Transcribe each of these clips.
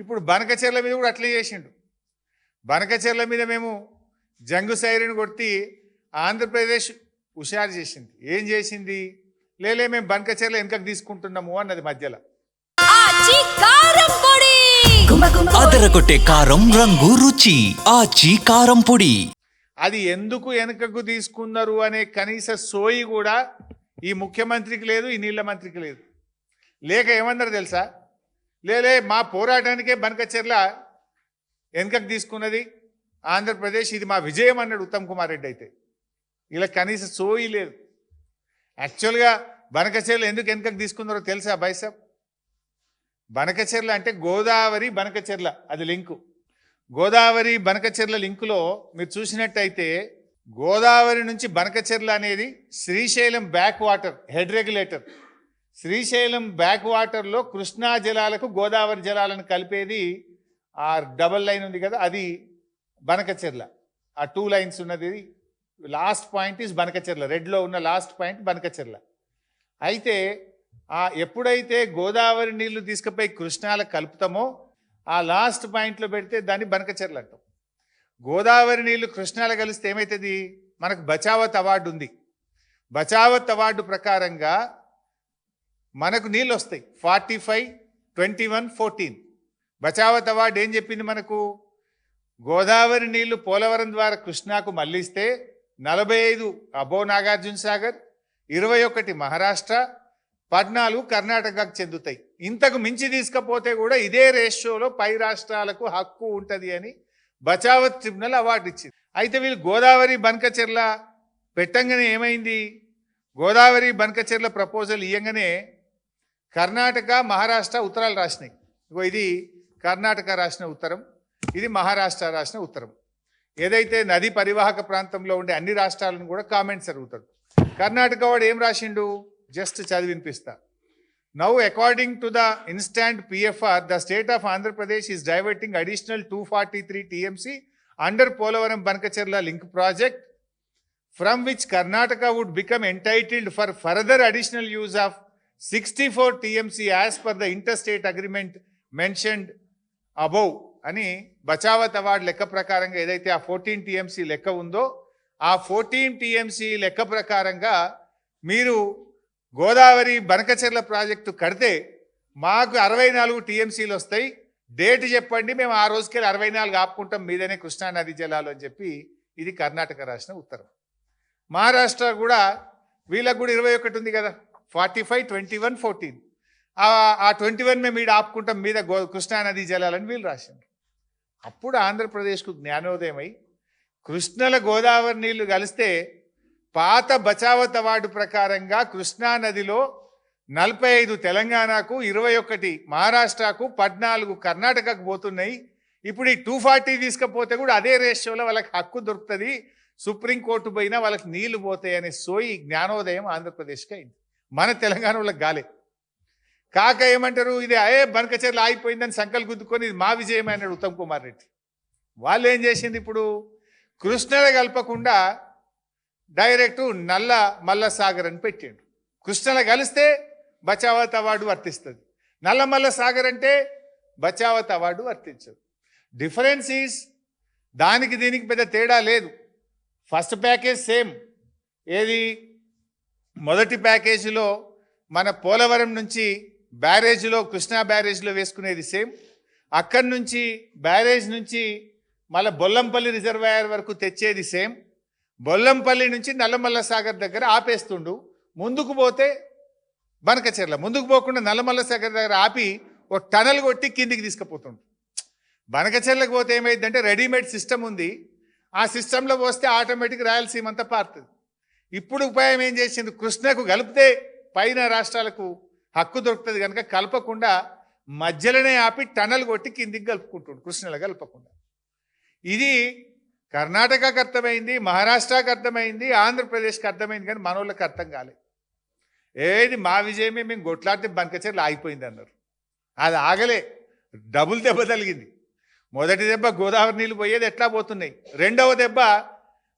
ఇప్పుడు బనకచెర్ల మీద కూడా అట్లే చేసిండు. బనకచెర్ల మీద మేము జంగు సైరన్ కొట్టి ఆంధ్రప్రదేశ్ హుషారు చేసింది. ఏం చేసింది? లేలే మేము బనకచెర్ల వెనకకు తీసుకుంటున్నాము అన్నది మధ్యలో. అదరగొట్టే కారం రంగు రుచి ఆచి కారం పొడి. అది ఎందుకు వెనకకు తీసుకున్నారు అనే కనీస సోయి కూడా ఈ ముఖ్యమంత్రికి లేదు, ఈ నీళ్ల మంత్రికి లేదు. లేక ఏమన్నారు తెలుసా? లేలే మా పోరాటానికే బనకచెర్ల వెనకకు తీసుకున్నది ఆంధ్రప్రదేశ్, ఇది మా విజయం అన్నాడు ఉత్తమ్ కుమార్ రెడ్డి. అయితే ఇలా కనీస సోయి లేదు. యాక్చువల్గా బనకచెర్ల ఎందుకు వెనకకు తీసుకున్నారో తెలుసా బైసాబ్? బనకచెర్ల అంటే గోదావరి బనకచెర్ల, అది లింకు. గోదావరి బనకచెర్ల లింకులో మీరు చూసినట్టయితే గోదావరి నుంచి బనకచెర్ల అనేది Srisailam back water head regulator. Srisailam back వాటర్లో కృష్ణా జలాలకు గోదావరి జలాలను కలిపేది ఆ డబల్ లైన్ ఉంది కదా, అది బనకచెర్ల. ఆ 2 లైన్స్ ఉన్నది. Last point is Banakacherla. రెడ్లో ఉన్న లాస్ట్ పాయింట్ బనకచెర్ల. అయితే ఎప్పుడైతే గోదావరి నీళ్లు తీసుకుపోయి కృష్ణాలకు కలుపుతామో ఆ లాస్ట్ పాయింట్లో పెడితే దాన్ని బనకచెర్ల అంటాం. గోదావరి నీళ్లు కృష్ణాలు కలిస్తే ఏమవుతుంది? మనకు బచావత్ అవార్డు ఉంది. బచావత్ అవార్డు ప్రకారంగా మనకు నీళ్ళు వస్తాయి 45, 21, 14. బచావత్ అవార్డు ఏం చెప్పింది మనకు? గోదావరి నీళ్లు పోలవరం ద్వారా కృష్ణాకు మళ్ళిస్తే 45 అబో నాగార్జున సాగర్, 21 మహారాష్ట్ర, 14 కర్ణాటకకు చెందుతాయి. ఇంతకు మించి తీసుకపోతే కూడా ఇదే రేషియోలో పై రాష్ట్రాలకు హక్కు ఉంటుంది అని బచావత్ ట్రిబ్యునల్ అవార్డు ఇచ్చింది. అయితే వీళ్ళు గోదావరి బనకచెర్ల పెట్టంగానే ఏమైంది? గోదావరి బనకచెర్ల ప్రపోజల్ ఇయ్యంగానే కర్ణాటక, మహారాష్ట్ర ఉత్తరాలు రాసినాయి. ఇది కర్ణాటక రాసిన ఉత్తరం, ఇది మహారాష్ట్ర రాసిన ఉత్తరం. ఏదైతే నది పరివాహక ప్రాంతంలో ఉండే అన్ని రాష్ట్రాలను కూడా కామెంట్స్ అడుగుతాడు. కర్ణాటక వాడు ఏం రాసిండు? జస్ట్ చదివి వినిపిస్తా. Now according to the instant PFR, the state of Andhra Pradesh is diverting additional 243 TMC under Polavaram Banakacherla link project, from which Karnataka would become entitled for further additional use of 64 TMC as per the interstate agreement mentioned above అని Bachawat award లెక్క ప్రకారంగా ఏదైతే ఆ 14 TMC లెక్క ఉందో ఆ 14 TMC లెక్క ప్రకారంగా మీరు గోదావరి బనకచెర్ల ప్రాజెక్టు కడితే మాకు 64 TMCలు వస్తాయి. డేట్ చెప్పండి, మేము ఆ రోజుకెళ్ళి 64 ఆపుకుంటాం మీదనే కృష్ణానది జలాలు అని చెప్పి ఇది కర్ణాటక రాసిన ఉత్తరం. మహారాష్ట్ర కూడా వీళ్ళకు కూడా 21 ఉంది కదా, 45, 21, 14. ఆ 21 మేము ఈడ ఆపుకుంటాం మీద కృష్ణానది జలాలని వీళ్ళు రాసిండ్రు. అప్పుడు ఆంధ్రప్రదేశ్కు జ్ఞానోదయమై కృష్ణల గోదావరి నీళ్లు కలిస్తే పాత బచావత్ అవార్డు ప్రకారంగా కృష్ణానదిలో 45 తెలంగాణకు, 21 మహారాష్ట్రకు, 14 కర్ణాటకకు పోతున్నాయి. ఇప్పుడు ఈ 240 తీసుకపోతే కూడా అదే రేషియోలో వాళ్ళకి హక్కు దొరుకుతుంది, సుప్రీంకోర్టు పోయినా వాళ్ళకి నీళ్లు పోతాయి అనే సోయి జ్ఞానోదయం ఆంధ్రప్రదేశ్కి అయింది. మన తెలంగాణ వాళ్ళకి గాలే. కాక ఏమంటారు? ఇది బనకచెర్ల ఆగిపోయిందని సంకల్ గుద్దుకొని ఇది మా విజయమే అన్నాడు ఉత్తమ్ కుమార్ రెడ్డి. వాళ్ళు ఏం చేసింది? ఇప్పుడు కృష్ణలో కలపకుండా డైరెక్ట్ నల్ల మల్ల సాగర్ అని పెట్టిండు. కృష్ణలో కలిస్తే బచావత్ అవార్డు వర్తిస్తుంది, నల్ల మల్ల సాగర్ అంటే బచావత్ అవార్డు వర్తించదు. డిఫరెన్స్ ఈజ్ దానికి దీనికి పెద్ద తేడా లేదు. First package same. ఏది? మొదటి ప్యాకేజీలో మన పోలవరం నుంచి బ్యారేజ్లో కృష్ణా బ్యారేజ్లో వేసుకునేది సేమ్. అక్కడి నుంచి బ్యారేజ్ నుంచి మళ్ళీ బొల్లంపల్లి రిజర్వాయర్ వరకు తెచ్చేది సేమ్. బొల్లంపల్లి నుంచి నల్లమల్ల సాగర్ దగ్గర ఆపేస్తుండు. ముందుకు పోతే బనకచెర్ల, ముందుకు పోకుండా నల్లమల్ల సాగర్ దగ్గర ఆపి ఒక టనల్ కొట్టి కిందికి తీసుకుపోతుండు. బనకచెర్లకు పోతే ఏమైందంటే రెడీమేడ్ సిస్టమ్ ఉంది, ఆ సిస్టంలో పోస్తే ఆటోమేటిక్ రాయలసీమ అంతా పారుతుంది. ఇప్పుడు ఉపాయం ఏం చేసింది? కృష్ణకు కలిపితే పైన రాష్ట్రాలకు హక్కు దొరుకుతుంది కనుక కలపకుండా మధ్యలోనే ఆపి టనల్ కొట్టి కిందికి కలుపుకుంటుండు, కృష్ణలో కలపకుండా. ఇది కర్ణాటకకు అర్థమైంది, మహారాష్ట్రకు అర్థమైంది, ఆంధ్రప్రదేశ్కి అర్థమైంది, కానీ మనోళ్ళకి అర్థం కాలేదు. ఏది మా విజయమే, మేము కొట్లాడితే బనకచెర్ల ఆగిపోయింది అన్నారు. అది ఆగలే, డబుల్ దెబ్బ తగిలింది. మొదటి దెబ్బ గోదావరి నీళ్ళు పోయేది ఎట్లా పోతున్నాయి, రెండవ దెబ్బ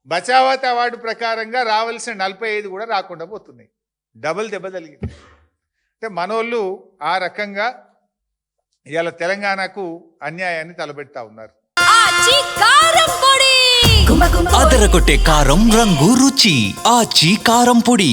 బచావత్ అవార్డు ప్రకారంగా రావాల్సిన 45 కూడా రాకుండా పోతున్నాయి. డబుల్ దెబ్బ తగిలింది. అంటే మనోళ్ళు ఆ రకంగా ఇవాళ తెలంగాణకు అన్యాయాన్ని తలబెడతా ఉన్నారు. ఆచి కారం పొడి అదరగొట్టే కారం రంగు రుచి ఆచి కారం పొడి.